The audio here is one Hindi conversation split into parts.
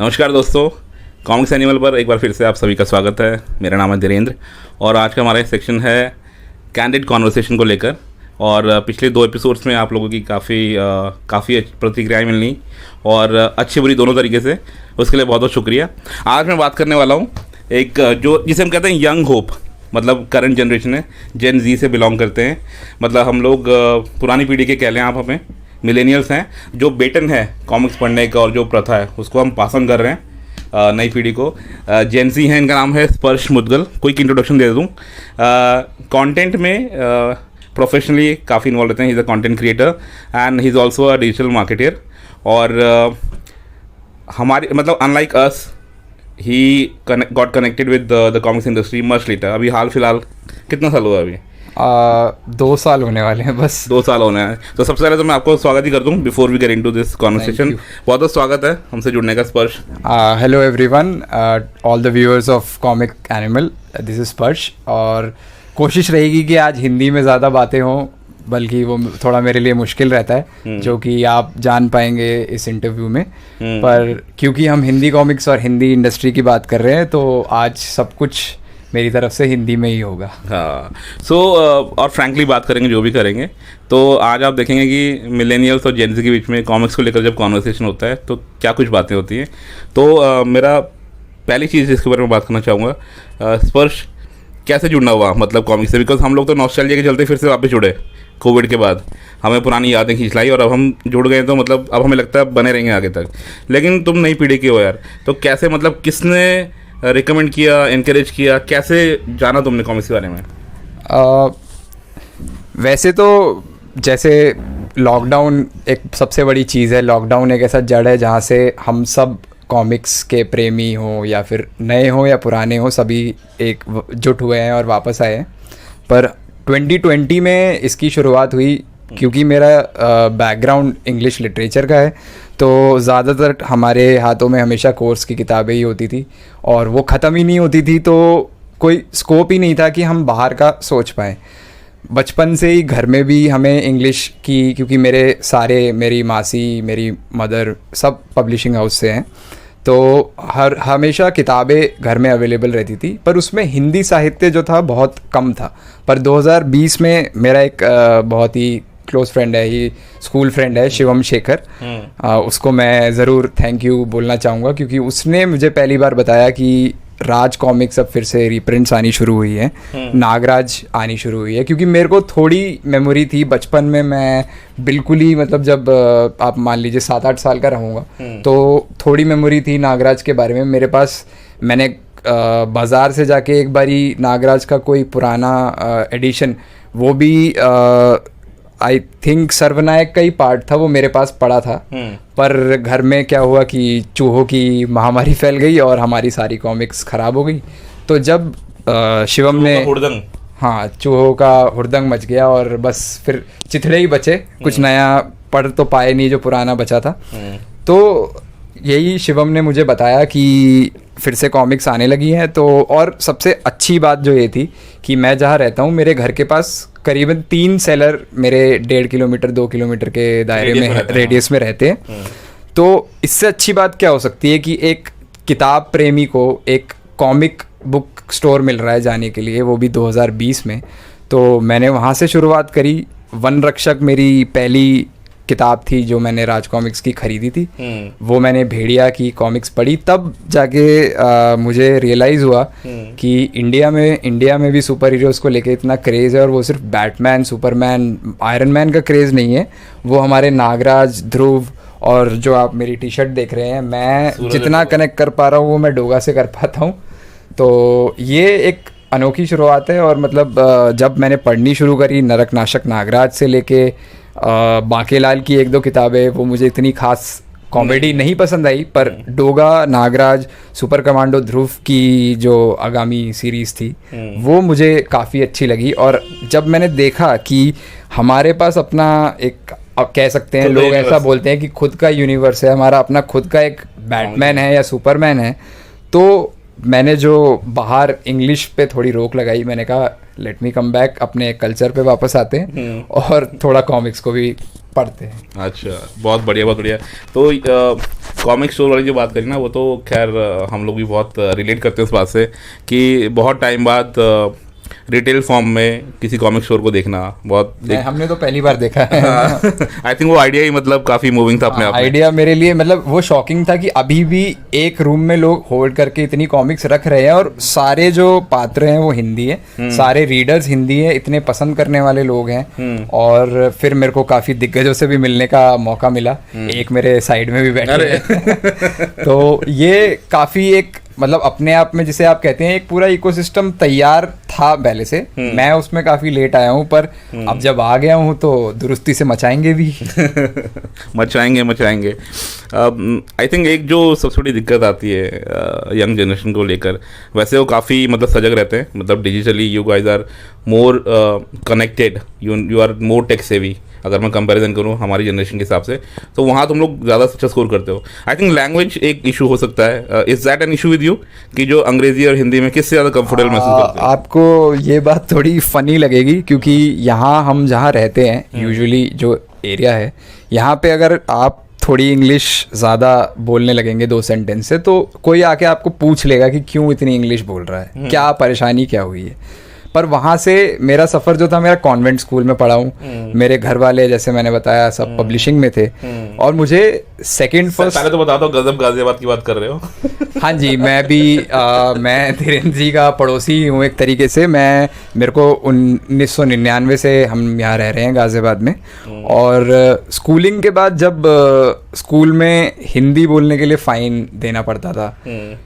नमस्कार दोस्तों, कॉमिक्स एनिमल पर एक बार फिर से आप सभी का स्वागत है। मेरा नाम है धीरेन्द्र और आज का हमारा सेक्शन है कैंडिड कॉन्वर्सेशन को लेकर। और पिछले 2 एपिसोड्स में आप लोगों की काफ़ी प्रतिक्रियाएं मिलनी और अच्छी बुरी दोनों तरीके से, उसके लिए बहुत बहुत शुक्रिया। आज मैं बात करने वाला हूँ एक जिसे हम कहते हैं यंग होप, मतलब करंट जनरेशन है, जेन जी से बिलोंग करते हैं। मतलब हम लोग पुरानी पीढ़ी के कह लें आप, हमें मिलेनियल्स हैं। जो बेटन है कॉमिक्स पढ़ने का और जो प्रथा है उसको हम पास ऑन कर रहे हैं नई पीढ़ी को। जेन जी हैं, इनका नाम है स्पर्श मुद्गल। क्विक इंट्रोडक्शन दे दूँ। कंटेंट में प्रोफेशनली काफ़ी इन्वॉल्व रहते हैं। He is a content creator and he is also a digital marketer. और हमारे मतलब unlike us, he got connected with the comics industry much later. अभी हाल फिलहाल कितना साल हुआ अभी? 2 साल होने वाले हैं, बस 2 साल होने हैं। तो सबसे पहले तो मैं आपको स्वागत ही कर दूं before we get into this conversation. बहुत बहुत स्वागत है हमसे जुड़ने का Sparsh. Hello everyone, all the viewers of comic animal, this is Sparsh. और कोशिश रहेगी कि आज हिंदी में ज़्यादा बातें हों, बल्कि वो थोड़ा मेरे लिए मुश्किल रहता है, जो कि आप जान पाएंगे इस इंटरव्यू में। पर क्योंकि हम हिंदी कॉमिक्स और हिंदी इंडस्ट्री की बात कर रहे हैं, तो आज सब कुछ मेरी तरफ से हिंदी में ही होगा। हाँ, और फ्रैंकली बात करेंगे जो भी करेंगे। तो आज आप देखेंगे कि मिलेनियल्स और जेन ज़ी के बीच में कॉमिक्स को लेकर जब कॉन्वर्सेशन होता है तो क्या कुछ बातें होती हैं। तो मेरा पहली चीज़ जिसके बारे में बात करना चाहूँगा, स्पर्श कैसे जुड़ना हुआ मतलब कॉमिक्स से? बिकॉज हम लोग तो नॉस्टैल्जिया के चलते फिर से वापस जुड़े कोविड के बाद, हमें पुरानी यादें खींच लाई और अब हम जुड़ गए। तो मतलब अब हमें लगता है बने रहेंगे आगे तक। लेकिन तुम नई पीढ़ी के हो यार, तो कैसे, मतलब किसने रिकमेंड किया, इनकरेज किया, कैसे जाना तुमने कॉमिक्स के बारे में? वैसे तो जैसे लॉकडाउन एक सबसे बड़ी चीज़ है। लॉकडाउन एक ऐसा जड़ है जहाँ से हम सब कॉमिक्स के प्रेमी हों या फिर नए हों या पुराने हों, सभी एक जुट हुए हैं और वापस आए हैं। पर 2020 में इसकी शुरुआत हुई क्योंकि मेरा बैकग्राउंड इंग्लिश लिटरेचर का है, तो ज़्यादातर हमारे हाथों में हमेशा कोर्स की किताबें ही होती थी और वो ख़त्म ही नहीं होती थी, तो कोई स्कोप ही नहीं था कि हम बाहर का सोच पाएँ। बचपन से ही घर में भी हमें इंग्लिश की, क्योंकि मेरी मासी, मेरी मदर सब पब्लिशिंग हाउस से हैं, तो हमेशा किताबें घर में अवेलेबल रहती थी। पर उसमें हिंदी साहित्य जो था बहुत कम था। पर 2020 में मेरा एक बहुत ही क्लोज फ्रेंड है, ही स्कूल फ्रेंड है, शिवम शेखर। उसको मैं ज़रूर थैंक यू बोलना चाहूँगा, क्योंकि उसने मुझे पहली बार बताया कि राज कॉमिक्स अब फिर से रीप्रिंट्स आनी शुरू हुई है, नागराज आनी शुरू हुई है। क्योंकि मेरे को थोड़ी मेमोरी थी बचपन में, मैं बिल्कुल ही मतलब जब आप मान लीजिए 7-8 साल का रहूँगा, तो थोड़ी मेमोरी थी नागराज के बारे में मेरे पास। मैंने बाज़ार से जाके एक बारी नागराज का कोई पुराना एडिशन, वो भी आई थिंक सर्वनायक का ही पार्ट था, वो मेरे पास पड़ा था। पर घर में क्या हुआ कि चूहों की महामारी फैल गई और हमारी सारी कॉमिक्स ख़राब हो गई। तो जब शिवम ने, हाँ, चूहों का हुड़दंग मच गया और बस फिर चिथड़े ही बचे, कुछ नया पढ़ तो पाए नहीं जो पुराना बचा था। तो यही शिवम ने मुझे बताया कि फिर से कॉमिक्स आने लगी हैं। तो और सबसे अच्छी बात जो ये थी कि मैं जहाँ रहता हूँ, मेरे घर के पास करीबन 3 सेलर मेरे 1.5 किलोमीटर 2 किलोमीटर के दायरे में, रेडियस में रहते हैं। तो इससे अच्छी बात क्या हो सकती है कि एक किताब प्रेमी को एक कॉमिक बुक स्टोर मिल रहा है जाने के लिए, वो भी 2020 में। तो मैंने वहाँ से शुरुआत करी। वन रक्षक मेरी पहली किताब थी जो मैंने राज कॉमिक्स की खरीदी थी। वो मैंने भेड़िया की कॉमिक्स पढ़ी, तब जाके मुझे रियलाइज़ हुआ कि इंडिया में भी सुपर हीरोज़ को लेके इतना क्रेज़ है। और वो सिर्फ बैटमैन, सुपरमैन, आयरन मैन का क्रेज़ नहीं है, वो हमारे नागराज, ध्रुव, और जो आप मेरी टी शर्ट देख रहे हैं, मैं जितना कनेक्ट कर पा रहा हूँ वो मैं डोगा से कर पाता हूँ। तो ये एक अनोखी शुरुआत है। और मतलब जब मैंने पढ़नी शुरू करी, नरक नाशक नागराज से लेके बांकेलाल की 1-2 किताबें, वो मुझे इतनी खास कॉमेडी नहीं पसंद आई। पर डोगा, नागराज, सुपर कमांडो, ध्रुव की जो आगामी सीरीज़ थी वो मुझे काफ़ी अच्छी लगी। और जब मैंने देखा कि हमारे पास अपना एक, अब कह सकते हैं, लोग ऐसा बोलते हैं कि खुद का यूनिवर्स है, हमारा अपना खुद का एक बैटमैन है या सुपरमैन है, तो मैंने जो बाहर इंग्लिश पे थोड़ी रोक लगाई, मैंने कहा लेट मी कम बैक, अपने कल्चर पे वापस आते हैं और थोड़ा कॉमिक्स को भी पढ़ते हैं। अच्छा, बहुत बढ़िया बहुत बढ़िया। तो कॉमिक स्टोर वाली जो बात करी ना, वो तो खैर हम लोग भी बहुत रिलेट करते हैं उस बात से कि बहुत टाइम बाद रिटेल फॉर्म में किसी कॉमिक स्टोर को देखना बहुत हमने तो पहली बार देखा है। आई थिंक वो आइडिया ही मतलब काफ़ी मूविंग था अपने आप में। आइडिया मेरे लिए मतलब वो शॉकिंग था कि अभी भी एक रूम में लोग होल्ड करके इतनी कॉमिक्स रख रहे हैं और सारे जो पात्र हैं वो हिंदी है, सारे रीडर्स हिंदी है, इतने पसंद करने वाले लोग हैं। और फिर मेरे को काफ़ी दिग्गजों से भी मिलने का मौका मिला, एक मेरे साइड में भी बैठे हैं। तो ये काफ़ी एक मतलब अपने आप में जिसे आप कहते हैं एक पूरा इकोसिस्टम तैयार था पहले से। मैं उसमें काफी लेट आया हूँ, पर अब जब आ गया हूँ तो दुरुस्ती से मचाएंगे भी। मचाएंगे। आई थिंक एक जो सबसे बड़ी दिक्कत आती है यंग जनरेशन को लेकर, वैसे वो काफ़ी मतलब सजग रहते हैं, मतलब digitally you guys are more connected, you are more tech savvy. अगर मैं कंपैरिजन करूँ हमारी जनरेशन के हिसाब से, तो वहाँ तुम लोग ज़्यादा अच्छा स्कोर करते हो। आई थिंक लैंग्वेज एक इशू हो सकता है। Is that an issue with you कि जो अंग्रेजी और हिंदी में किससे ज़्यादा कंफर्टेबल महसूस करते हो? आपको ये बात थोड़ी फनी लगेगी क्योंकि यहाँ हम जहाँ रहते हैं यूजुअली जो एरिया है, यहाँ पे अगर आप थोड़ी इंग्लिश ज़्यादा बोलने लगेंगे 2 सेंटेंस से, तो कोई आके आपको पूछ लेगा कि क्यों इतनी इंग्लिश बोल रहा है, क्या परेशानी क्या हुई है। पर वहाँ से मेरा सफ़र जो था, मेरा कॉन्वेंट स्कूल में पढ़ा हूँ, मेरे घर वाले जैसे मैंने बताया सब पब्लिशिंग में थे, और मुझे सेकंड फर्स्ट पहले तो बता दो गजब गाजियाबाद की बात कर रहे हो। हाँ जी, मैं भी मैं धीरेन्द्र जी का पड़ोसी हूँ एक तरीके से। मेरे को 1999 से हम यहाँ रह रहे हैं गाजियाबाद में। और स्कूलिंग के बाद जब स्कूल में हिंदी बोलने के लिए फ़ाइन देना पड़ता था,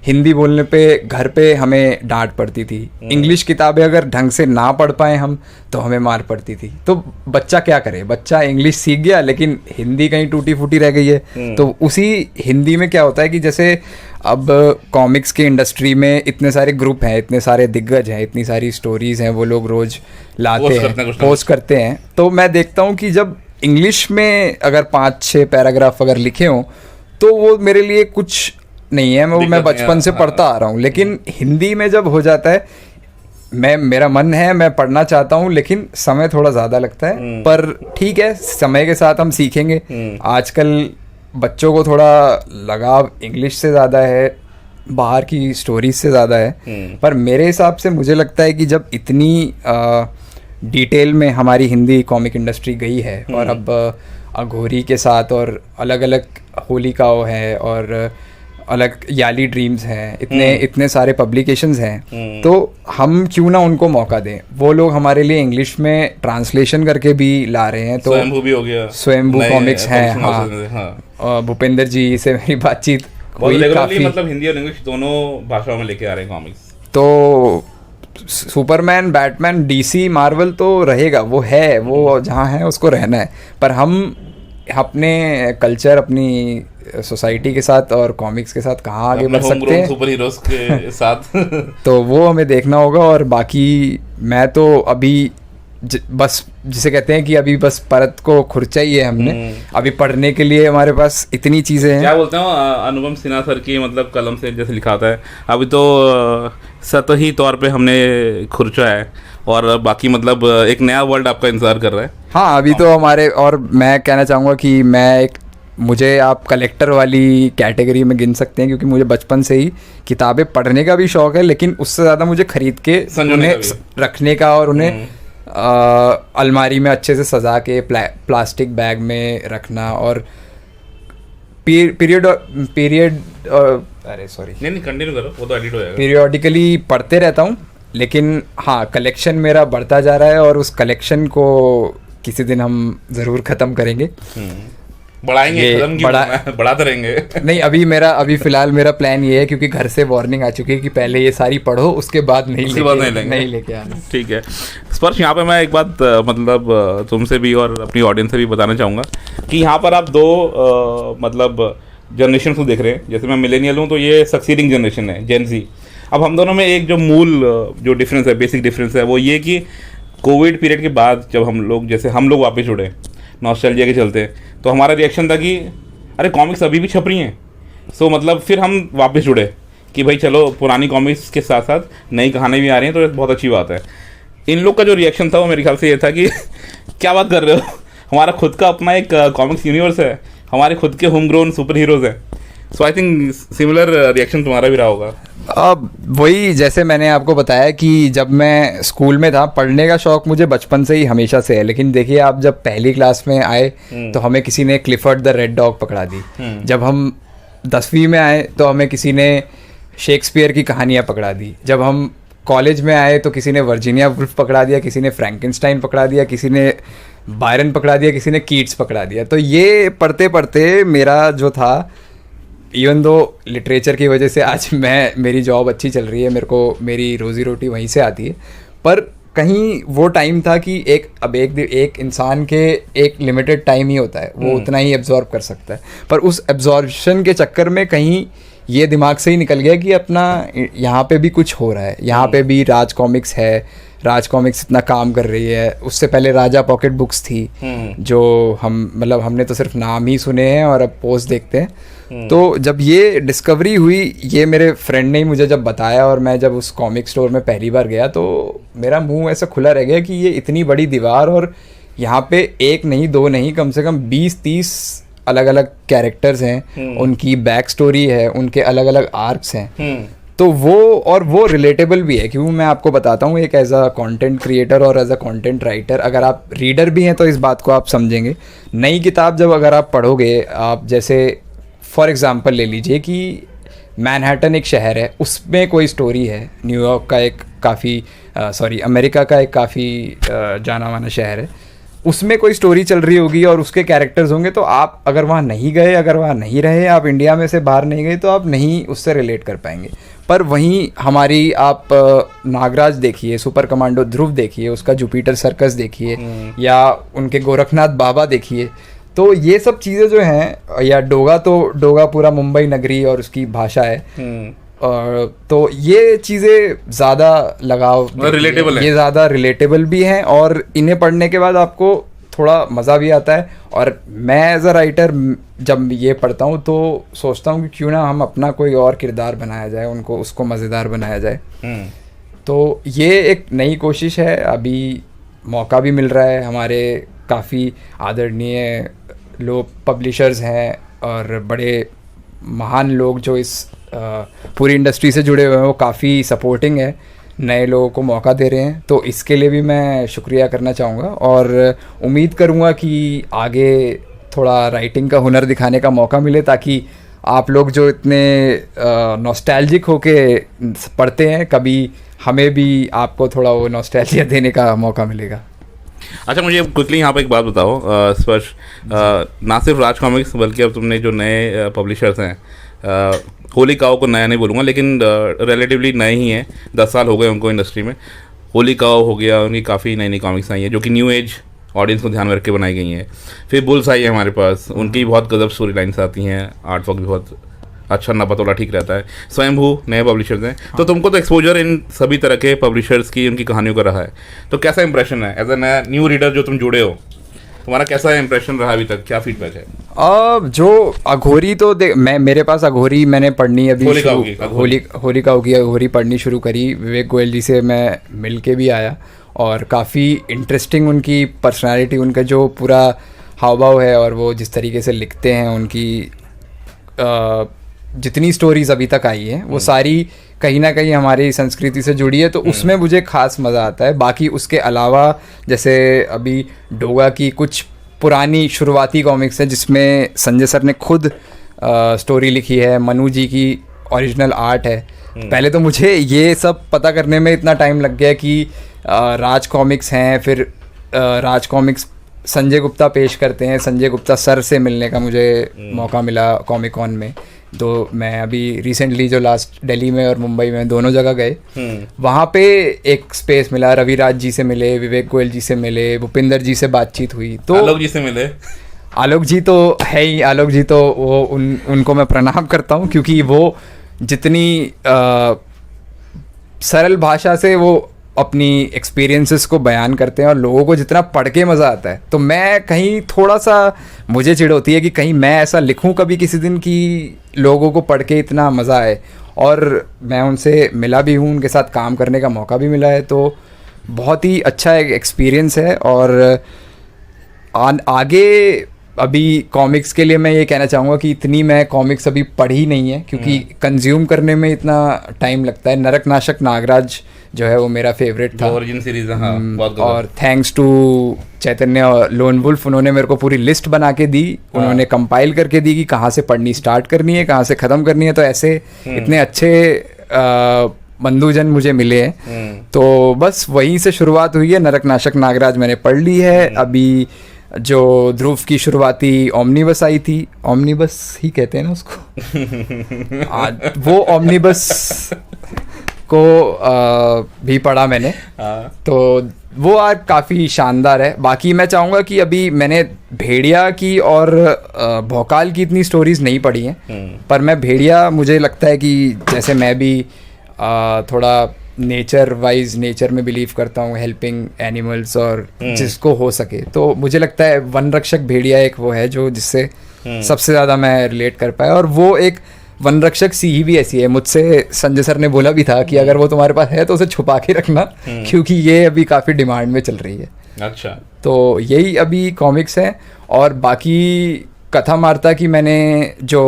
हिंदी बोलने पे घर पे हमें डांट पड़ती थी, इंग्लिश किताबें अगर ढंग से ना पढ़ पाए हम तो हमें मार पड़ती थी। तो बच्चा क्या करे, बच्चा इंग्लिश सीख गया लेकिन हिंदी कहीं टूटी फूटी रह गई है। तो उसी हिंदी में क्या होता है कि जैसे अब कॉमिक्स की इंडस्ट्री में इतने सारे ग्रुप हैं, इतने सारे दिग्गज हैं, इतनी सारी स्टोरीज हैं, वो लोग रोज लाते हैं, पोस्ट करते हैं। तो मैं देखता हूँ कि जब इंग्लिश में अगर 5-6 पैराग्राफ अगर लिखे हों तो वो मेरे लिए कुछ नहीं है, मैं बचपन से पढ़ता आ रहा हूँ। लेकिन हिंदी में जब हो जाता है, मेरा मन है, मैं पढ़ना चाहता हूँ, लेकिन समय थोड़ा ज़्यादा लगता है। पर ठीक है, समय के साथ हम सीखेंगे। आजकल बच्चों को थोड़ा लगाव इंग्लिश से ज़्यादा है, बाहर की स्टोरीज से ज़्यादा है। पर मेरे हिसाब से मुझे लगता है कि जब इतनी डिटेल में हमारी हिंदी कॉमिक इंडस्ट्री गई है, और अब अघोरी के साथ और अलग अलग होलिकाओं है और अलग याली ड्रीम्स हैं, इतने सारे पब्लिकेशंस हैं, तो हम क्यों ना उनको मौका दें। वो लोग हमारे लिए इंग्लिश में ट्रांसलेशन करके भी ला रहे हैं। तो स्वयंभू भी हो गया, स्वयंभू कॉमिक्स हैं। हाँ, भूपेंद्र जी से मेरी बातचीत हुई काफ़ी, मतलब हिंदी और इंग्लिश दोनों भाषाओं में लेके आ रहे हैं कॉमिक्स। तो सुपरमैन, बैटमैन, डीसी, मार्वल तो रहेगा, वो है, वो जहाँ है उसको रहना है। पर हम अपने कल्चर, अपनी सोसाइटी के साथ और कॉमिक्स के साथ कहाँ आगे बढ़ सकते हैं, सुपर हीरोज के साथ। तो वो हमें देखना होगा। और बाकी मैं तो अभी बस जिसे कहते हैं कि अभी बस परत को खुरचा ही है हमने, अभी पढ़ने के लिए हमारे पास इतनी चीज़ें हैं। क्या बोलते हैं अनुपम सिन्हा सर की मतलब कलम से जैसे लिखा होता है, अभी तो सतही तौर पे हमने खुरचा है, और बाकी मतलब एक नया वर्ल्ड आपका इंतजार कर रहा है। हाँ, अभी तो हमारे, और मैं कहना चाहूँगा कि मुझे आप कलेक्टर वाली कैटेगरी में गिन सकते हैं, क्योंकि मुझे बचपन से ही किताबें पढ़ने का भी शौक है, लेकिन उससे ज़्यादा मुझे खरीद के उन्हें रखने का और उन्हें अलमारी में अच्छे से सजा के प्लास्टिक बैग में रखना, और पीरियडिकली पढ़ते रहता हूँ। लेकिन हाँ, कलेक्शन मेरा बढ़ता जा रहा है और उस कलेक्शन को किसी दिन हम ज़रूर ख़त्म करेंगे, बढ़ाएंगे, बढ़ाते रहेंगे। नहीं, अभी फिलहाल मेरा प्लान ये है, क्योंकि घर से वार्निंग आ चुकी है कि पहले ये सारी पढ़ो, उसके बाद नहीं लेके आना। ठीक है स्पर्श, यहाँ पे मैं एक बात मतलब तुमसे भी और अपनी ऑडियंस से भी बताना चाहूँगा कि यहाँ पर आप दो मतलब जनरेशन को देख रहे हैं। जैसे मैं मिलेनियल हूँ तो ये सक्सीडिंग जनरेशन है, जेन ज़ी। अब हम दोनों में एक जो मूल जो डिफरेंस है, बेसिक डिफरेंस है, वो ये कि कोविड पीरियड के बाद जब हम लोग वापस जुड़े नॉस्टैल्जिया के चलते, तो हमारा रिएक्शन था कि अरे कॉमिक्स अभी भी छप रही हैं। सो मतलब फिर हम वापस जुड़े कि भाई चलो पुरानी कॉमिक्स के साथ साथ नई कहानी भी आ रही हैं, तो ये बहुत अच्छी बात है। इन लोग का जो रिएक्शन था वो मेरे ख्याल से ये था कि क्या बात कर रहे हो, हमारा खुद का अपना एक कॉमिक्स यूनिवर्स है, हमारे खुद के होम ग्रोन सुपर हीरोज़ हैं। सो आई थिंक सिमिलर रिएक्शन तुम्हारा भी रहा होगा। अब वही जैसे मैंने आपको बताया कि जब मैं स्कूल में था, पढ़ने का शौक मुझे बचपन से ही हमेशा से है, लेकिन देखिए आप जब पहली क्लास में आए तो हमें किसी ने क्लिफर्ड द रेड डॉग पकड़ा दी। जब हम 10वीं में आए तो हमें किसी ने शेक्सपियर की कहानियाँ पकड़ा दी। जब हम कॉलेज में आए तो किसी ने वर्जीनिया वुल्फ पकड़ा दिया, किसी ने फ्रैंकेनस्टाइन पकड़ा दिया, किसी ने बायरन पकड़ा दिया, किसी ने कीट्स पकड़ा दिया। तो ये पढ़ते पढ़ते मेरा जो था, इवन दो लिटरेचर की वजह से आज मेरी जॉब अच्छी चल रही है, मेरे को मेरी रोज़ी रोटी वहीं से आती है, पर कहीं वो टाइम था कि एक इंसान के एक लिमिटेड टाइम ही होता है, वो उतना ही एब्जॉर्ब कर सकता है। पर उस एब्जॉर्प्शन के चक्कर में कहीं ये दिमाग से ही निकल गया कि अपना यहाँ पे भी कुछ हो रहा है, यहाँ पे भी राज कॉमिक्स है, राज कॉमिक्स इतना काम कर रही है। उससे पहले राजा पॉकेट बुक्स थी जो हमने तो सिर्फ नाम ही सुने हैं और अब पोस्ट देखते हैं। तो जब ये डिस्कवरी हुई, ये मेरे फ्रेंड ने ही मुझे जब बताया, और मैं जब उस कॉमिक स्टोर में पहली बार गया तो मेरा मुंह ऐसा खुला रह गया कि ये इतनी बड़ी दीवार और यहाँ पे एक नहीं दो नहीं कम से कम 20-30 अलग अलग कैरेक्टर्स हैं, उनकी बैक स्टोरी है, उनके अलग अलग आर्क्स हैं। तो वो रिलेटेबल भी है, क्योंकि मैं आपको बताता हूँ एक एज अ कंटेंट क्रिएटर और एज अ कंटेंट राइटर, अगर आप रीडर भी हैं तो इस बात को आप समझेंगे। नई किताब जब अगर आप पढ़ोगे, आप जैसे फॉर एग्जांपल ले लीजिए कि मैनहट्टन एक शहर है, उसमें कोई स्टोरी है, न्यूयॉर्क का एक काफ़ी अमेरिका का एक काफ़ी जाना माना शहर है, उसमें कोई स्टोरी चल रही होगी और उसके कैरेक्टर्स होंगे, तो आप अगर वहाँ नहीं गए, अगर वहाँ नहीं रहे, आप इंडिया में से बाहर नहीं गए, तो आप नहीं उससे रिलेट कर पाएंगे। पर वहीं हमारी आप नागराज देखिए, सुपर कमांडो ध्रुव देखिए, उसका जुपिटर सर्कस देखिए, या उनके गोरखनाथ बाबा देखिए, तो ये सब चीज़ें जो हैं, या डोगा पूरा मुंबई नगरी और उसकी भाषा है, तो ये चीज़ें ज़्यादा लगाव रिलेटेबल है, ये ज़्यादा रिलेटेबल भी हैं, और इन्हें पढ़ने के बाद आपको थोड़ा मज़ा भी आता है। और मैं एज अ राइटर जब ये पढ़ता हूँ तो सोचता हूँ कि क्यों ना हम अपना कोई और किरदार बनाया जाए, उसको मज़ेदार बनाया जाए। तो ये एक नई कोशिश है, अभी मौका भी मिल रहा है, हमारे काफ़ी आदरणीय लोग पब्लिशर्स हैं और बड़े महान लोग जो इस पूरी इंडस्ट्री से जुड़े हुए हैं, वो काफ़ी सपोर्टिंग है, नए लोगों को मौका दे रहे हैं। तो इसके लिए भी मैं शुक्रिया करना चाहूँगा और उम्मीद करूँगा कि आगे थोड़ा राइटिंग का हुनर दिखाने का मौका मिले, ताकि आप लोग जो इतने नॉस्टैल्जिक होके पढ़ते हैं, कभी हमें भी आपको थोड़ा वो नॉस्टैल्जिया देने का मौका मिलेगा। अच्छा, मुझे क्विकली यहाँ पे एक बात बताओ स्पर्श, ना सिर्फ राज कॉमिक्स बल्कि अब तुमने जो नए पब्लिशर्स हैं, होली काओ को नया नहीं बोलूँगा लेकिन रिलेटिवली नए ही हैं, 10 साल हो गए उनको इंडस्ट्री में। होली काओ हो गया, उनकी काफ़ी नई नई कॉमिक्स आई हैं जो कि न्यू एज ऑडियंस को ध्यान में रख के बनाई गई हैं। फिर बुल्स आई है हमारे पास, उनकी बहुत गजब स्टोरी लाइन्स आती हैं, आर्ट वर्क भी बहुत अच्छा नपतोला ठीक रहता है। स्वयंभू नए पब्लिशर्स हैं। तो तुमको तो एक्सपोजर इन सभी तरह के पब्लिशर्स की, उनकी कहानियों का रहा है, तो कैसा इंप्रेशन है एज ए नया न्यू रीडर जो तुम जुड़े हो, तुम्हारा कैसा इंप्रेशन रहा अभी तक, क्या फीडबैक है? जो अघोरी तो मेरे पास अघोरी मैंने पढ़नी अभी होली काओ की अघोरी पढ़नी शुरू करी। विवेक गोयल जी से मैं मिल के भी आया और काफ़ी इंटरेस्टिंग उनकी पर्सनालिटी, उनका जो पूरा हाव भाव है और वो जिस तरीके से लिखते हैं, उनकी जितनी स्टोरीज अभी तक आई हैं वो सारी कहीं ना कहीं हमारी संस्कृति से जुड़ी है, तो उसमें मुझे खास मज़ा आता है। बाकी उसके अलावा जैसे अभी डोगा की कुछ पुरानी शुरुआती कॉमिक्स है जिसमें संजय सर ने खुद स्टोरी लिखी है, मनु जी की ओरिजिनल आर्ट है। पहले तो मुझे ये सब पता करने में इतना टाइम लग गया कि राज कॉमिक्स हैं, फिर राज कॉमिक्स संजय गुप्ता पेश करते हैं, संजय गुप्ता सर से मिलने का मुझे मौका मिला कॉमिक कॉन में। तो मैं अभी रिसेंटली जो लास्ट दिल्ली में और मुंबई में दोनों जगह गए, वहाँ पे एक स्पेस मिला, रविराज जी से मिले, विवेक गोयल जी से मिले, भूपिंदर जी से बातचीत हुई, तो आलोक जी से मिले। आलोक जी तो है ही, आलोक जी तो वो उनको मैं प्रणाम करता हूँ, क्योंकि वो जितनी सरल भाषा से वो अपनी एक्सपीरियंसेस को बयान करते हैं और लोगों को जितना पढ़ के मज़ा आता है, तो मैं कहीं थोड़ा सा मुझे चिढ़ होती है कि कहीं मैं ऐसा लिखूं कभी किसी दिन कि लोगों को पढ़ के इतना मज़ा आए। और मैं उनसे मिला भी हूं, उनके साथ काम करने का मौका भी मिला है, तो बहुत ही अच्छा एक एक्सपीरियंस है। और आगे अभी कॉमिक्स के लिए मैं ये कहना चाहूँगा कि इतनी मैं कॉमिक्स अभी पढ़ी नहीं है, क्योंकि कंज्यूम करने में इतना टाइम लगता है। नरक नाशक नागराज जो है वो मेरा फेवरेट था, ओरिजिन सीरीज। हाँ, बहुत और थैंक्स टू चैतन्य और लोन वुल्फ, उन्होंने मेरे को पूरी लिस्ट बना के दी, उन्होंने कंपाइल करके दी कि कहाँ से पढ़नी स्टार्ट करनी है, कहाँ से ख़त्म करनी है। तो ऐसे इतने अच्छे बंधुजन मुझे मिले हैं, तो बस वहीं से शुरुआत हुई है। नरक नाशक नागराज मैंने पढ़ ली है। अभी जो ध्रुव की शुरुआती ओमनीबस आई थी, ओमनीबस ही कहते हैं ना उसको, वो ओमनीबस को भी पढ़ा मैंने। तो वो आज काफ़ी शानदार है। बाकी मैं चाहूँगा कि अभी मैंने भेड़िया की और भौकाल की इतनी स्टोरीज नहीं पढ़ी हैं, पर मैं भेड़िया, मुझे लगता है कि जैसे मैं भी थोड़ा नेचर वाइज नेचर में बिलीव करता हूँ, हेल्पिंग एनिमल्स और जिसको हो सके, तो मुझे लगता है वन रक्षक भेड़िया एक वो है जो जिससे सबसे ज़्यादा मैं रिलेट कर पाया। और वो एक वन रक्षक सी भी ऐसी है, मुझसे संजय सर ने बोला भी था कि अगर वो तुम्हारे पास है तो उसे छुपा के रखना, क्योंकि ये अभी काफ़ी डिमांड में चल रही है। अच्छा, तो यही अभी कॉमिक्स हैं। और बाकी कथा वार्ता की मैंने जो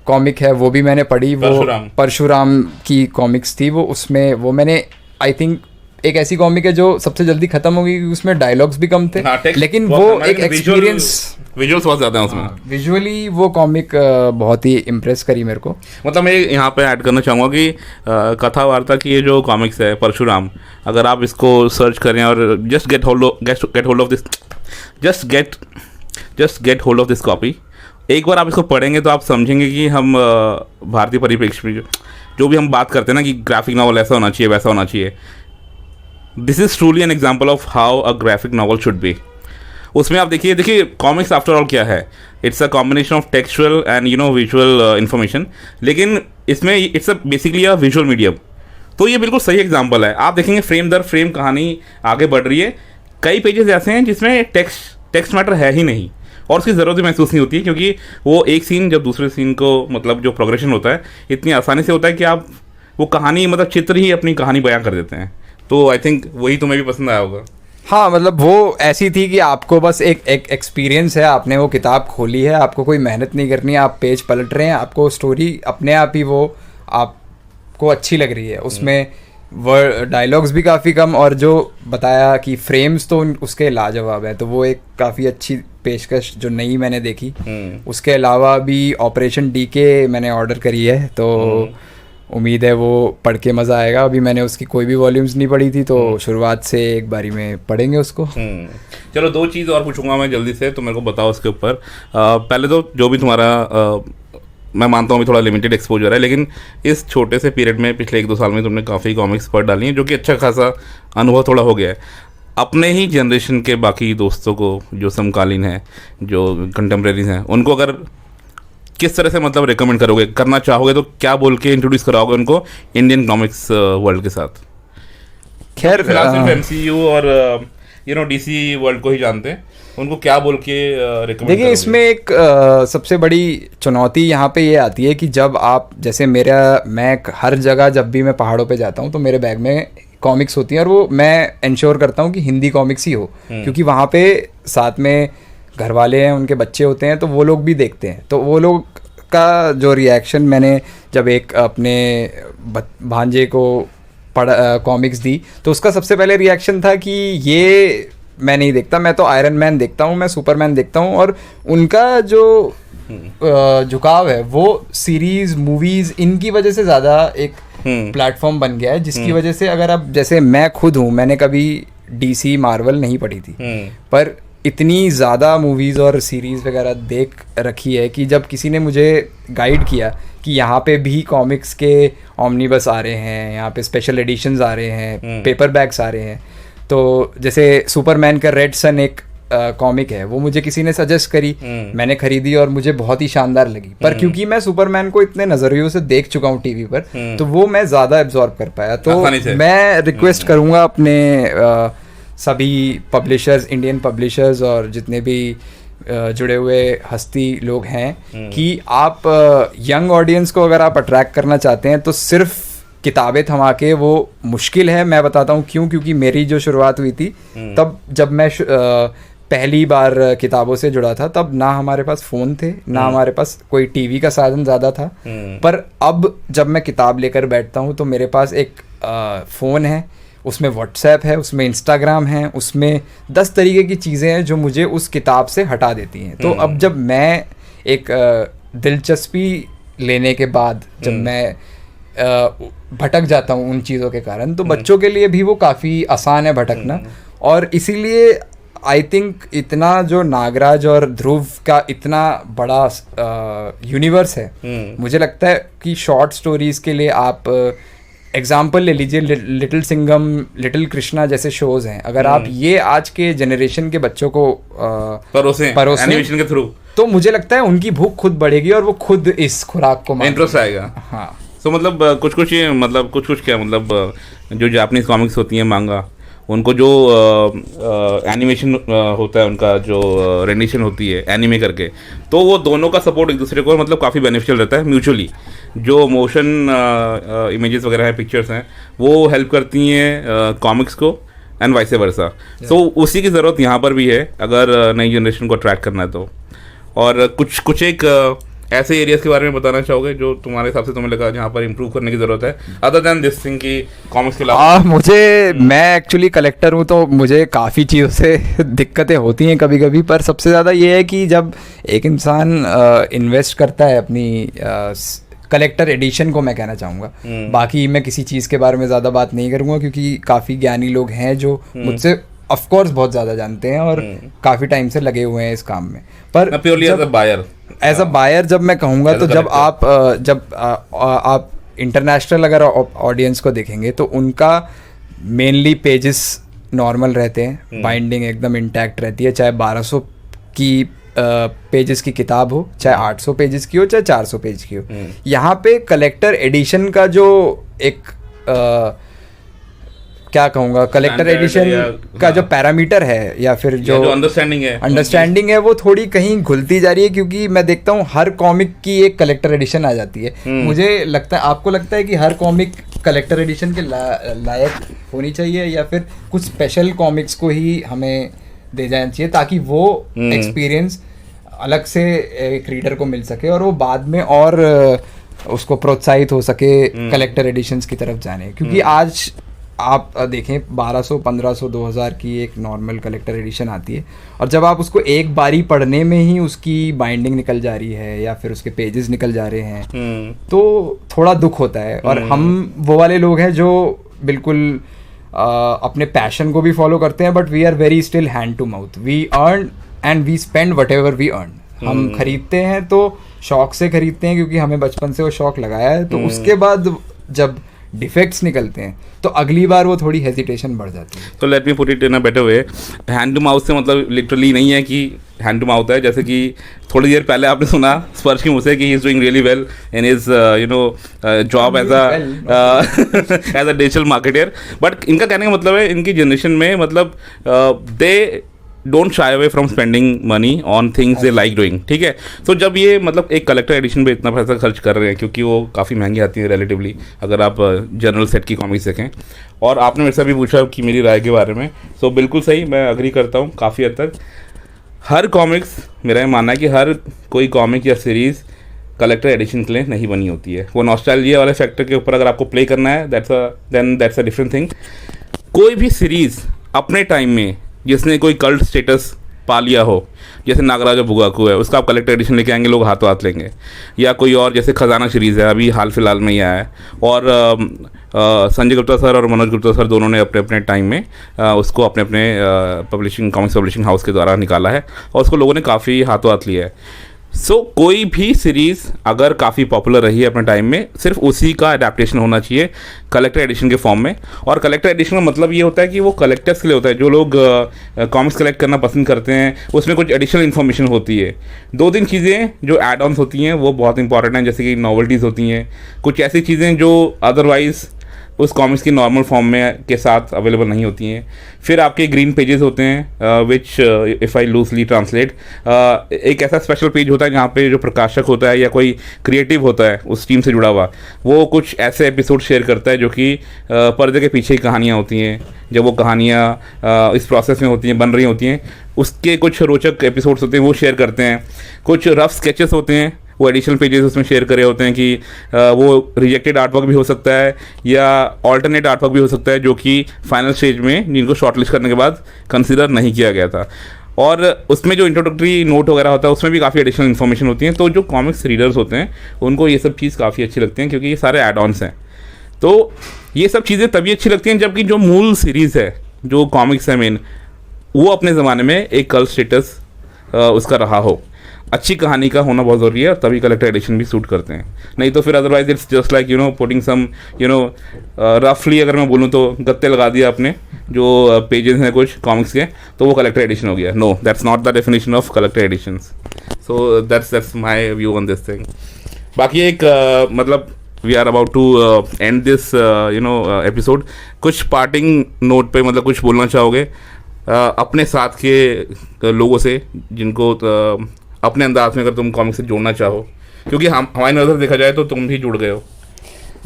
कॉमिक है वो भी मैंने पढ़ी, वो परशुराम की कॉमिक्स थी, वो उसमें वो मैंने आई थिंक एक ऐसी कॉमिक है जो सबसे जल्दी खत्म हो गई, उसमें डायलॉग्स भी कम थे, लेकिन वो एक एक्सपीरियंस, विजुअल्स बहुत ज़्यादा हैं उसमें। विजुअली वो कॉमिक बहुत ही इम्प्रेस करी मेरे को। मतलब मैं यहाँ पे ऐड करना चाहूँगा कि कथा वार्ता की ये जो कॉमिक्स है परशुराम, अगर आप इसको सर्च करें और just get hold of this copy, एक बार आप इसको पढ़ेंगे तो आप समझेंगे कि हम भारतीय परिप्रेक्ष्य में जो भी हम बात करते हैं ना कि ग्राफिक नॉवल ऐसा होना चाहिए, वैसा होना चाहिए, this is truly an example of how a graphic novel should be. उसमें आप देखिए कॉमिक्स आफ्टर ऑल क्या है, it's a combination of textual and visual information, लेकिन इसमें it's a basically a visual medium. तो ये बिल्कुल सही एग्जांपल है। आप देखेंगे फ्रेम दर फ्रेम कहानी आगे बढ़ रही है। कई पेजेस ऐसे हैं जिसमें टेक्स्ट मैटर है ही नहीं, और उसकी ज़रूरत भी महसूस नहीं होती है, क्योंकि वो एक सीन जब दूसरे सीन को मतलब जो प्रोग्रेशन होता है इतनी आसानी से होता है कि आप वो कहानी मतलब चित्र ही अपनी कहानी बयां कर देते हैं। तो आई थिंक वही तुम्हें भी पसंद आया होगा। हाँ, मतलब वो ऐसी थी कि आपको बस एक एक्सपीरियंस है, आपने वो किताब खोली है, आपको कोई मेहनत नहीं करनी है, आप पेज पलट रहे हैं, आपको स्टोरी अपने आप ही वो आपको अच्छी लग रही है। उसमें वर्ड डायलॉग्स भी काफ़ी कम, और जो बताया कि फ्रेम्स तो उसके लाजवाब हैं, तो वो एक काफ़ी अच्छी पेशकश जो नई मैंने देखी। उसके अलावा भी ऑपरेशन डीके मैंने ऑर्डर करी है, तो उम्मीद है वो पढ़ के मज़ा आएगा। अभी मैंने उसकी कोई भी वॉल्यूम्स नहीं पढ़ी थी, तो शुरुआत से एक बारी में पढ़ेंगे उसको। चलो, दो चीज़ और पूछूंगा मैं जल्दी से, तो मेरे को बताओ उसके ऊपर। पहले तो जो भी तुम्हारा मैं मानता हूँ अभी थोड़ा लिमिटेड एक्सपोजर है, लेकिन इस छोटे से पीरियड में पिछले 1-2 साल में तुमने काफ़ी कॉमिक्स पढ़ डाली हैं, जो कि अच्छा खासा अनुभव थोड़ा हो गया है। अपने ही जनरेशन के बाकी दोस्तों को जो समकालीन हैं, जो कंटेम्प्रेरीज हैं, उनको अगर किस तरह से मतलब रिकमेंड करोगे, करना चाहोगे, तो क्या बोल के इंट्रोड्यूस कराओगे उनको इंडियन कॉमिक्स वर्ल्ड के साथ? खैर फिलहाल सिर्फ एमसीयू और डीसी वर्ल्ड को ही जानते हैं, उनको क्या बोल के रिकमेंड? देखिए, इसमें एक सबसे बड़ी चुनौती यहाँ पे ये आती है कि जब आप, जैसे मैं हर जगह जब भी मैं पहाड़ों पे जाता हूँ तो मेरे बैग में कॉमिक्स होती हैं, और वो मैं इंश्योर करता हूँ कि हिंदी कॉमिक्स ही हो, क्योंकि वहाँ पे साथ में घर वाले हैं, उनके बच्चे होते हैं, तो वो लोग भी देखते हैं। तो वो लोग का जो रिएक्शन, मैंने जब एक अपने भांजे को कॉमिक्स दी, तो उसका सबसे पहले रिएक्शन था कि ये मैं नहीं देखता, मैं तो आयरन मैन देखता हूँ, मैं सुपरमैन देखता हूँ। और उनका जो झुकाव है वो सीरीज मूवीज़ इनकी वजह से ज़्यादा एक प्लेटफॉर्म बन गया है, जिसकी वजह से अगर अब, जैसे मैं खुद हूँ, मैंने कभी डीसी मार्वल नहीं पढ़ी थी, पर इतनी ज़्यादा मूवीज़ और सीरीज़ वगैरह देख रखी है कि जब किसी ने मुझे गाइड किया कि यहाँ पे भी कॉमिक्स के ऑमनीबस आ रहे हैं, यहाँ पे स्पेशल एडिशंस आ रहे हैं, पेपर बैग्स आ रहे हैं, तो जैसे सुपरमैन का रेड सन एक कॉमिक है, वो मुझे किसी ने सजेस्ट करी, मैंने खरीदी और मुझे बहुत ही शानदार लगी। पर क्योंकि मैं सुपरमैन को इतने नज़रियों से देख चुका हूँ टीवी पर, तो वो मैं ज़्यादा एब्जॉर्ब कर पाया। तो मैं रिक्वेस्ट करूँगा अपने सभी पब्लिशर्स, इंडियन पब्लिशर्स और जितने भी जुड़े हुए हस्ती लोग हैं, कि आप यंग ऑडियंस को अगर आप अट्रैक्ट करना चाहते हैं तो सिर्फ किताबें थमा के वो मुश्किल है। मैं बताता हूँ क्यों, क्योंकि मेरी जो शुरुआत हुई थी तब जब मैं पहली बार किताबों से जुड़ा था तब ना हमारे पास फ़ोन थे, ना हमारे पास कोई टीवी का साधन ज़्यादा था। पर अब जब मैं किताब लेकर बैठता हूँ तो मेरे पास एक फ़ोन है, उसमें व्हाट्सएप है, उसमें इंस्टाग्राम है, उसमें 10 तरीके की चीज़ें हैं जो मुझे उस किताब से हटा देती हैं। तो अब जब मैं एक दिलचस्पी लेने के बाद जब मैं भटक जाता हूँ उन चीज़ों के कारण, तो बच्चों के लिए भी वो काफ़ी आसान है भटकना। और इसीलिए आई थिंक इतना जो नागराज और ध्रुव का इतना बड़ा यूनिवर्स है, मुझे लगता है कि शॉर्ट स्टोरीज के लिए आप एग्जाम्पल ले लीजिए, लिटिल सिंघम, लिटिल कृष्णा जैसे शोज हैं। अगर आप ये आज के जनरेशन के बच्चों को परोसें एनिमेशन के थ्रू, तो मुझे लगता है उनकी भूख खुद बढ़ेगी और वो खुद इस खुराक को इंटरेस्ट आएगा। हाँ, तो मतलब कुछ कुछ क्या मतलब जो जापानीज कॉमिक्स होती हैं, मांगा, उनको जो एनिमेशन होता है, उनका जो रेंडिशन होती है एनिमे करके, तो वो दोनों का सपोर्ट एक दूसरे को मतलब काफ़ी बेनिफिशियल रहता है म्यूचुअली। जो मोशन इमेजेस वगैरह है, पिक्चर्स हैं, वो हेल्प करती हैं कॉमिक्स को एंड वाइस वर्सा। सो उसी की ज़रूरत यहाँ पर भी है अगर नई जनरेशन को अट्रैक्ट करना है तो। और कुछ एक ऐसे एरियाज के बारे में बताना चाहोगे जो तुम्हारे हिसाब से तुम्हें लगा जहाँ पर इम्प्रूव करने की ज़रूरत है, अदर देन दिस थिंग की कॉमिक्स के अलावा? मैं एक्चुअली कलेक्टर हूँ तो मुझे काफ़ी चीज़ों से दिक्कतें होती हैं कभी कभी। पर सबसे ज़्यादा ये है कि जब एक इंसान इन्वेस्ट करता है अपनी कलेक्टर एडिशन को, मैं कहना चाहूँगा, बाकी मैं किसी चीज़ के बारे में ज़्यादा बात नहीं करूँगा क्योंकि काफ़ी ज्ञानी लोग हैं जो मुझसे ऑफ कोर्स बहुत ज़्यादा जानते हैं और काफ़ी टाइम से लगे हुए हैं इस काम में। पर प्योरली एज अ बायर जब मैं कहूँगा तो जब आप इंटरनेशनल अगर ऑडियंस को देखेंगे तो उनका मेनली पेजेस नॉर्मल रहते हैं, बाइंडिंग एकदम इंटैक्ट रहती है, चाहे 1200 की पेजेस की किताब हो, चाहे 800 पेजेस की हो, चाहे 400 पेज की हो। यहाँ पे कलेक्टर एडिशन का जो एक क्या कहूँगा, कलेक्टर एडिशन का जो पैरामीटर है या फिर जो अंडरस्टैंडिंग है वो थोड़ी कहीं घुलती जा रही है। क्योंकि मैं देखता हूँ हर कॉमिक की एक कलेक्टर एडिशन आ जाती है। मुझे लगता है, आपको लगता है कि हर कॉमिक कलेक्टर एडिशन के लायक होनी चाहिए या फिर कुछ स्पेशल कॉमिक्स को ही हमें दे जाना चाहिए ताकि वो एक्सपीरियंस अलग से एक रीडर को मिल सके और वो बाद में और उसको प्रोत्साहित हो सके कलेक्टर एडिशंस की तरफ जाने? क्योंकि आज आप देखें 1200, 1500, 2000 की एक नॉर्मल कलेक्टर एडिशन आती है और जब आप उसको एक बारी पढ़ने में ही उसकी बाइंडिंग निकल जा रही है या फिर उसके पेजेस निकल जा रहे हैं तो थोड़ा दुख होता है। और हम वो वाले लोग हैं जो बिल्कुल अपने पैशन को भी फॉलो करते हैं, but we are very still hand to mouth. We earn and we spend whatever we earn. हम खरीदते हैं तो शौक से खरीदते हैं क्योंकि हमें बचपन से वो शौक लगाया है। तो उसके बाद जब डिफेक्ट्स निकलते हैं तो अगली बार वो थोड़ी हेजिटेशन बढ़ जाती है। तो let me put it in a better way, hand to mouth से मतलब लिटरली नहीं है कि हैंड टू माउथ है। जैसे कि थोड़ी देर पहले आपने सुना स्पर्श की मुँह से कि he is doing really well in his job as a digital marketer. But इनका कहने का मतलब है इनकी जनरेशन में मतलब they don't shy away from spending money on things they like doing. ठीक है, तो जब ये मतलब एक कलेक्टर एडिशन पे इतना पैसा खर्च कर रहे हैं क्योंकि वो काफ़ी महंगी आती है रिलेटिवली अगर आप जनरल सेट की कॉमिक्स देखें, और आपने मेरे से भी पूछा कि मेरी राय के बारे में, सो बिल्कुल सही, मैं अग्री करता हूँ काफ़ी हद तक। हर कॉमिक्स, मेरा ये मानना है कि हर कोई कॉमिक या सीरीज़ कलेक्टर एडिशन के लिए नहीं बनी होती है। वो नॉस्टैल्जिया वाले फैक्टर के ऊपर अगर आपको प्ले करना है दैट्स अ डिफरेंट थिंग। कोई भी सीरीज़ अपने टाइम में जिसने कोई कल्ट स्टेटस पा लिया हो, जैसे नागराज बुगाकू है, उसका आप कलेक्टर एडिशन लेके आएंगे, लोग हाथों हाथ लेंगे। या कोई और जैसे खजाना सीरीज़ है, अभी हाल फिलहाल में ही आया है, और संजय गुप्ता सर और मनोज गुप्ता सर दोनों ने अपने अपने टाइम में उसको अपने अपने कॉमिक्स पब्लिशिंग हाउस के द्वारा निकाला है और उसको लोगों ने काफ़ी हाथों हाथ लिया है। सो कोई भी सीरीज़ अगर काफ़ी पॉपुलर रही है अपने टाइम में, सिर्फ उसी का अडेप्टेशन होना चाहिए कलेक्टर एडिशन के फॉर्म में। और कलेक्टर एडिशन का मतलब ये होता है कि वो कलेक्टर्स के लिए होता है, जो लोग कॉमिक्स कलेक्ट करना पसंद करते हैं। उसमें कुछ एडिशनल इन्फॉर्मेशन होती है, 2-3 चीज़ें जो एड ऑन्स होती हैं वो बहुत इंपॉर्टेंट हैं, जैसे कि नॉवेल्टीज़ होती हैं, कुछ ऐसी चीज़ें जो अदरवाइज़ उस कॉमिक्स की नॉर्मल फॉर्म में के साथ अवेलेबल नहीं होती हैं। फिर आपके ग्रीन पेजेस होते हैं विच इफ़ आई लूजली ट्रांसलेट, एक ऐसा स्पेशल पेज होता है जहाँ पे जो प्रकाशक होता है या कोई क्रिएटिव होता है उस टीम से जुड़ा हुआ, वो कुछ ऐसे एपिसोड शेयर करता है जो कि पर्दे के पीछे ही कहानियाँ होती हैं। जब वो कहानियाँ इस प्रोसेस में होती हैं, बन रही होती हैं, उसके कुछ रोचक एपिसोड्स होते हैं वो शेयर करते हैं। कुछ रफ स्केचेस होते हैं, वो एडिशनल पेजेस उसमें शेयर करे होते हैं कि वो रिजेक्टेड आर्टवर्क भी हो सकता है या ऑल्टरनेट आर्टवर्क भी हो सकता है जो कि फाइनल स्टेज में जिनको शॉर्टलिस्ट करने के बाद कंसिडर नहीं किया गया था। और उसमें जो इंट्रोडक्टरी नोट वगैरह होता है उसमें भी काफ़ी एडिशनल इन्फॉर्मेशन होती है। तो जो कॉमिक्स रीडर्स होते हैं उनको ये सब चीज़ काफ़ी अच्छी लगती हैं क्योंकि ये सारे एड ऑन्स हैं। तो ये सब चीज़ें तभी अच्छी लगती हैं जबकि जो मूल सीरीज़ है, जो कॉमिक्स है मेन, वो अपने ज़माने में एक कल्ट स्टेटस उसका रहा हो। अच्छी कहानी का होना बहुत ज़रूरी है और तभी कलेक्टर एडिशन भी सूट करते हैं, नहीं तो फिर otherwise it's just like putting some रफली अगर मैं बोलूँ तो गत्ते लगा दिया अपने जो पेजेस हैं कुछ कॉमिक्स के, तो वो कलेक्टर एडिशन हो गया। No, that's not the definition of collector editions. So that's my view on this thing. बाकी एक मतलब we are about to end this episode. कुछ पार्टिंग नोट पे मतलब कुछ बोलना चाहोगे अपने साथ के लोगों से जिनको अपने अंदाज में अगर तुम कॉमिक से जोड़ना चाहो, क्योंकि हम हमारी नज़र देखा जाए तो तुम भी जुड़ गए हो।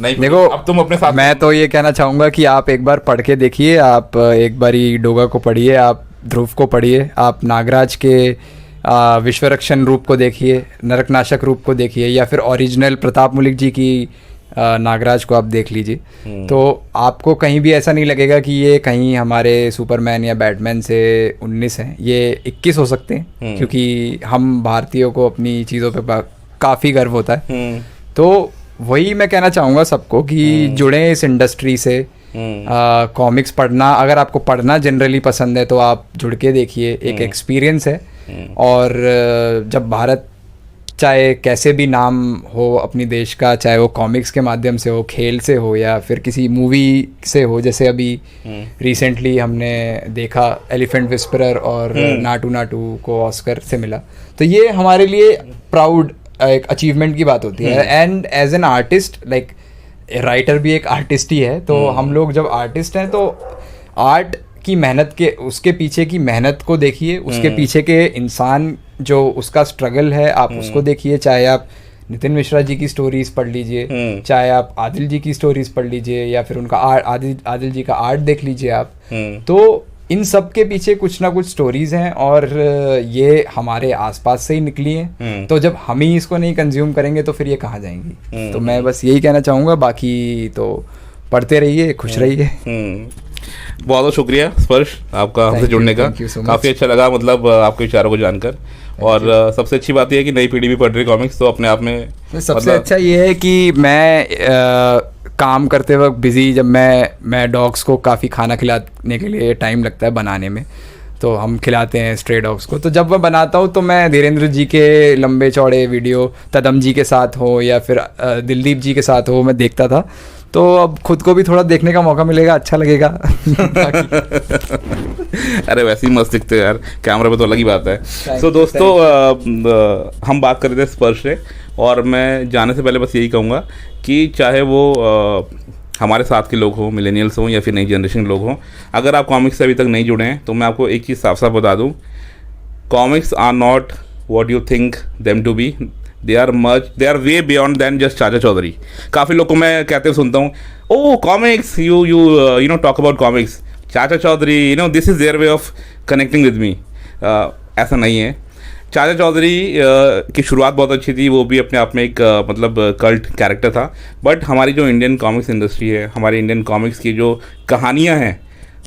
नहीं देखो, अब तुम अपने साथ, मैं तो ये कहना चाहूँगा कि आप एक बार पढ़ के देखिए, आप एक बारी डोगा को पढ़िए, आप ध्रुव को पढ़िए, आप नागराज के विश्वरक्षण रूप को देखिए, नरकनाशक रूप को देखिए, या फिर ओरिजिनल प्रताप मुलिक जी की नागराज को आप देख लीजिए। तो आपको कहीं भी ऐसा नहीं लगेगा कि ये कहीं हमारे सुपरमैन या बैटमैन से 19 हैं, ये 21 हो सकते हैं, क्योंकि हम भारतीयों को अपनी चीज़ों पे काफ़ी गर्व होता है। तो वही मैं कहना चाहूँगा सबको कि जुड़ें इस इंडस्ट्री से। कॉमिक्स पढ़ना, अगर आपको पढ़ना जनरली पसंद है तो आप जुड़ के देखिए, एक एक्सपीरियंस है। और जब भारत चाहे कैसे भी नाम हो अपनी देश का, चाहे वो कॉमिक्स के माध्यम से हो, खेल से हो, या फिर किसी मूवी से हो, जैसे अभी रिसेंटली हमने देखा एलिफेंट विस्परर और नाटू नाटू को ऑस्कर से मिला, तो ये हमारे लिए प्राउड एक अचीवमेंट की बात होती है। And as an artist, like writer भी एक आर्टिस्ट ही है, तो हम लोग जब आर्टिस्ट हैं तो आर्ट की मेहनत के, उसके पीछे की मेहनत को देखिए, उसके पीछे के इंसान जो उसका स्ट्रगल है आप उसको देखिए। चाहे आप नितिन मिश्रा जी की स्टोरीज पढ़ लीजिए, चाहे आप आदिल जी की स्टोरीज पढ़ लीजिए, या फिर उनका आदिल जी का आर्ट देख लीजिए आप। तो इन सब के पीछे कुछ ना कुछ स्टोरीज हैं और ये हमारे आसपास से ही निकली हैं। तो जब हम ही इसको नहीं कंज्यूम करेंगे तो फिर ये कहाँ जाएंगी। तो मैं बस यही कहना चाहूँगा, बाकी तो पढ़ते रहिए, खुश रहिए। बहुत बहुत शुक्रिया स्पर्श आपका हमसे जुड़ने का, काफ़ी अच्छा लगा मतलब आपके विचारों को जानकर। और सबसे अच्छी बात यह है कि नई पीढ़ी भी पढ़ रही कॉमिक्स, तो अपने आप में सबसे अच्छा ये है कि मैं काम करते वक्त बिजी, जब मैं डॉग्स को काफ़ी खाना खिलाने के लिए टाइम लगता है बनाने में, तो हम खिलाते हैं स्ट्रे डॉग्स को। तो जब मैं बनाता हूँ तो मैं धीरेन्द्र जी के लंबे चौड़े वीडियो तदम जी के साथ हो या फिर दिलदीप जी के साथ हो, मैं देखता था। तो अब खुद को भी थोड़ा देखने का मौका मिलेगा, अच्छा लगेगा। अरे वैसे ही मस्त दिखते यार, कैमरा पे तो अलग ही बात है। तो दोस्तों हम बात कर रहे थे स्पर्श से, और मैं जाने से पहले बस यही कहूँगा कि चाहे वो हमारे साथ के लोग हों, मिलेनियल्स हों या फिर नई जनरेशन के लोग हों, अगर आप कॉमिक्स से अभी तक नहीं जुड़े हैं तो मैं आपको एक चीज़ साफ साफ बता दूँ, comics are not what you think them to be, they are way beyond than just Chacha Chaudhary. काफ़ी लोग को मैं कहते हुए सुनता हूँ, oh comics, you know talk about comics, Chacha Chaudhary, this is their way of connecting with me. ऐसा नहीं है। चाचा चौधरी की शुरुआत बहुत अच्छी थी, वो भी अपने आप में एक मतलब कल्ट कैरेक्टर था, बट हमारी जो इंडियन कॉमिक्स इंडस्ट्री है, हमारी इंडियन कॉमिक्स की जो कहानियाँ हैं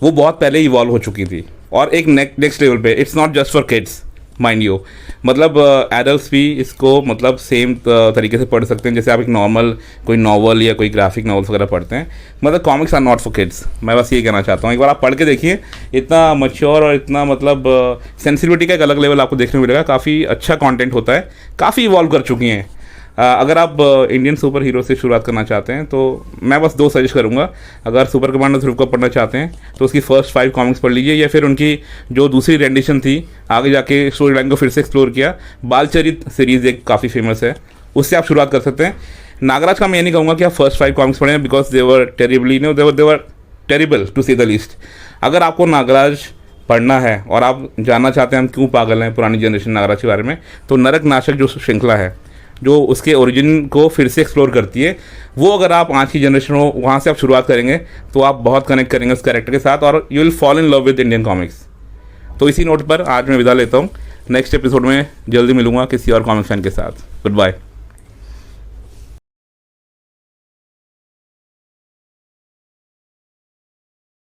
वो बहुत पहले इवॉल्व हो चुकी थी, और एक नेक्स्ट लेवल पे। It's not just for kids, mind you, मतलब एडल्ट्स भी इसको मतलब सेम तरीके से पढ़ सकते हैं जैसे आप एक नॉर्मल कोई नॉवल या कोई ग्राफिक नॉवल्स वगैरह पढ़ते हैं। मतलब comics are not for kids, मैं बस ये कहना चाहता हूँ। एक बार आप पढ़ के देखिए, इतना मैच्योर और इतना मतलब सेंसिटिविटी का एक अलग लेवल आपको देखने को मिलेगा। काफ़ी अच्छा कंटेंट होता है, काफ़ी इवॉल्व कर चुकी हैं। अगर आप इंडियन सुपर हीरो से शुरुआत करना चाहते हैं तो मैं बस 2 सजेस्ट करूंगा। अगर सुपर कमांडर ध्रुव को पढ़ना चाहते हैं तो उसकी फर्स्ट 5 कॉमिक्स पढ़ लीजिए, या फिर उनकी जो दूसरी रेंडिशन थी, आगे जाके स्टोरी लाइन को फिर से एक्सप्लोर किया, बालचरित सीरीज़ एक काफ़ी फेमस है, उससे आप शुरुआत कर सकते हैं। नागराज का मैं ये नहीं कहूँगा कि आप फर्स्ट 5 कॉमिक्स पढ़ें, because they were terribly no they were terrible to see the least. अगर आपको नागराज पढ़ना है और आप जानना चाहते हैं हम क्यों पागल हैं पुरानी जनरेशन नागराज के बारे में, तो नरक नाशक जो श्रृंखला है, जो उसके ओरिजिन को फिर से एक्सप्लोर करती है, वो अगर आप आज की जनरेशन हो वहाँ से आप शुरुआत करेंगे तो आप बहुत कनेक्ट करेंगे उस कैरेक्टर के साथ और you will fall in love with Indian comics. तो इसी नोट पर आज मैं विदा लेता हूँ। नेक्स्ट एपिसोड में जल्दी मिलूंगा किसी और कॉमिक फैन के साथ। Good bye.